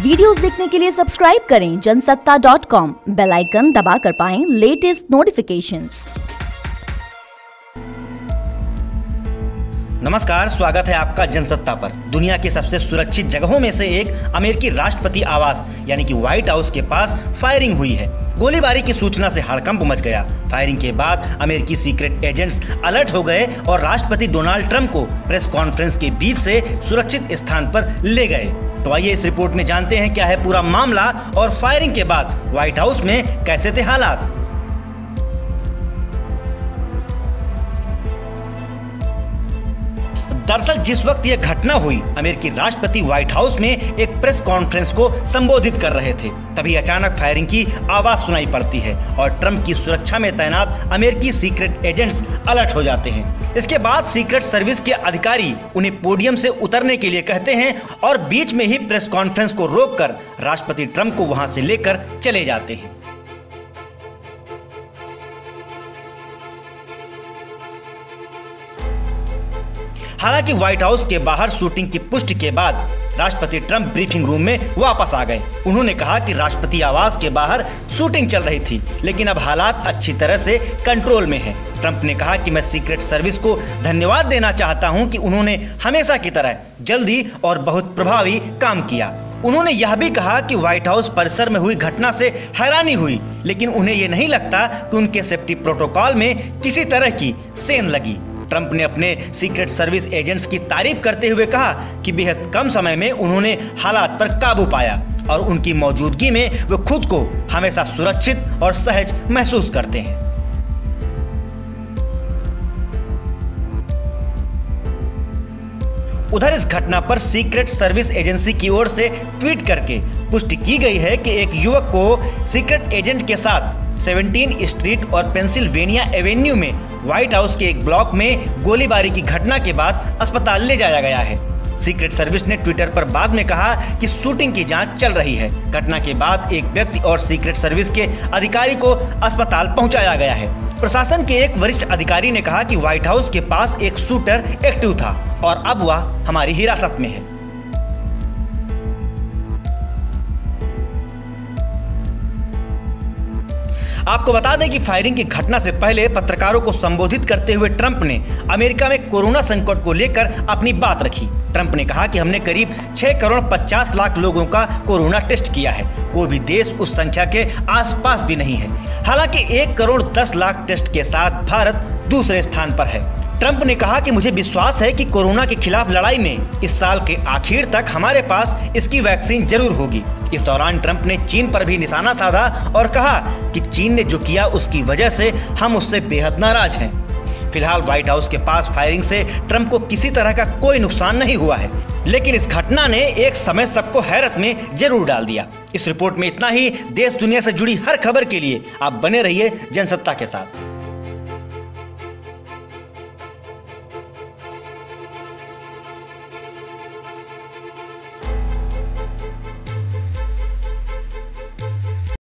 Videos देखने के लिए सब्सक्राइब करें जनसत्ता.com, बेल आइकन दबाकर पाएं लेटेस्ट नोटिफिकेशंस। नमस्कार, स्वागत है आपका जनसत्ता पर। दुनिया के सबसे सुरक्षित जगहों में से एक अमेरिकी राष्ट्रपति आवास यानी कि व्हाइट हाउस के पास फायरिंग हुई है। गोलीबारी की सूचना से हड़कंप मच गया। फायरिंग के बाद अमेरिकी सीक्रेट एजेंट्स अलर्ट हो गए और राष्ट्रपति डोनाल्ड ट्रंप को प्रेस कॉन्फ्रेंस के बीच से सुरक्षित स्थान पर ले गए। तो आइए इस रिपोर्ट में जानते हैं क्या है पूरा मामला और फायरिंग के बाद व्हाइट हाउस में कैसे थे हालात। दरअसल जिस वक्त यह घटना हुई, अमेरिकी राष्ट्रपति व्हाइट हाउस में एक प्रेस कॉन्फ्रेंस को संबोधित कर रहे थे। तभी अचानक फायरिंग की आवाज सुनाई पड़ती है और ट्रंप की सुरक्षा में तैनात अमेरिकी सीक्रेट एजेंट्स अलर्ट हो जाते हैं। इसके बाद सीक्रेट सर्विस के अधिकारी उन्हें पोडियम से उतरने के लिए कहते हैं और बीच में ही प्रेस कॉन्फ्रेंस को रोककर राष्ट्रपति ट्रंप को वहां से लेकर चले जाते हैं। हालांकि व्हाइट हाउस के बाहर शूटिंग की पुष्टि के बाद राष्ट्रपति ट्रंप ब्रीफिंग रूम में वापस आ गए। उन्होंने कहा कि राष्ट्रपति आवास के बाहर शूटिंग चल रही थी, लेकिन अब हालात अच्छी तरह से कंट्रोल में हैं। ट्रंप ने कहा कि मैं सीक्रेट सर्विस को धन्यवाद देना चाहता हूं कि उन्होंने हमेशा की तरह जल्दी और बहुत प्रभावी काम किया। उन्होंने यह भी कहा कि व्हाइट हाउस परिसर में हुई घटना से हैरानी हुई, लेकिन उन्हें यह नहीं लगता कि उनके सेफ्टी प्रोटोकॉल में किसी तरह की सेंध लगी। ट्रंप ने अपने सीक्रेट सर्विस एजेंट्स की तारीफ करते हुए कहा कि बेहद कम समय में उन्होंने हालात पर काबू पाया और उनकी मौजूदगी में वे खुद को हमेशा सुरक्षित और सहज महसूस करते हैं। उधर इस घटना पर सीक्रेट सर्विस एजेंसी की ओर से ट्वीट करके पुष्टि की गई है कि एक युवक को सीक्रेट एजेंट के साथ 17 स्ट्रीट और पेंसिल्वेनिया एवेन्यू में व्हाइट हाउस के एक ब्लॉक में गोलीबारी की घटना के बाद अस्पताल ले जाया गया है। सीक्रेट सर्विस ने ट्विटर पर बाद में कहा कि शूटिंग की जांच चल रही है। घटना के बाद एक व्यक्ति और सीक्रेट सर्विस के अधिकारी को अस्पताल पहुंचाया गया है। प्रशासन के एक वरिष्ठ अधिकारी ने कहा कि व्हाइट हाउस के पास एक शूटर एक्टिव था और अब वह हमारी हिरासत में है। आपको बता दें कि फायरिंग की घटना से पहले पत्रकारों को संबोधित करते हुए ट्रंप ने अमेरिका में कोरोना संकट को लेकर अपनी बात रखी। ट्रंप ने कहा कि हमने करीब 6 करोड़ 50 लाख लोगों का कोरोना टेस्ट किया है। कोई भी देश उस संख्या के आसपास भी नहीं है। हालांकि 1 करोड़ 10 लाख टेस्ट के साथ भारत दूसरे स्थान पर है। ट्रंप ने कहा कि मुझे विश्वास है कि कोरोना के खिलाफ लड़ाई में इस साल के आखिर तक हमारे पास इसकी वैक्सीन जरूर होगी। इस दौरान ट्रंप ने चीन पर भी निशाना साधा और कहा कि चीन ने जो किया उसकी वजह से हम उससे बेहद नाराज हैं। फिलहाल व्हाइट हाउस के पास फायरिंग से ट्रंप को किसी तरह का कोई नुकसान नहीं हुआ है, लेकिन इस घटना ने एक समय सबको हैरत में जरूर डाल दिया। इस रिपोर्ट में इतना ही। देश दुनिया से जुड़ी हर खबर के लिए आप बने रहिए जनसत्ता के साथ।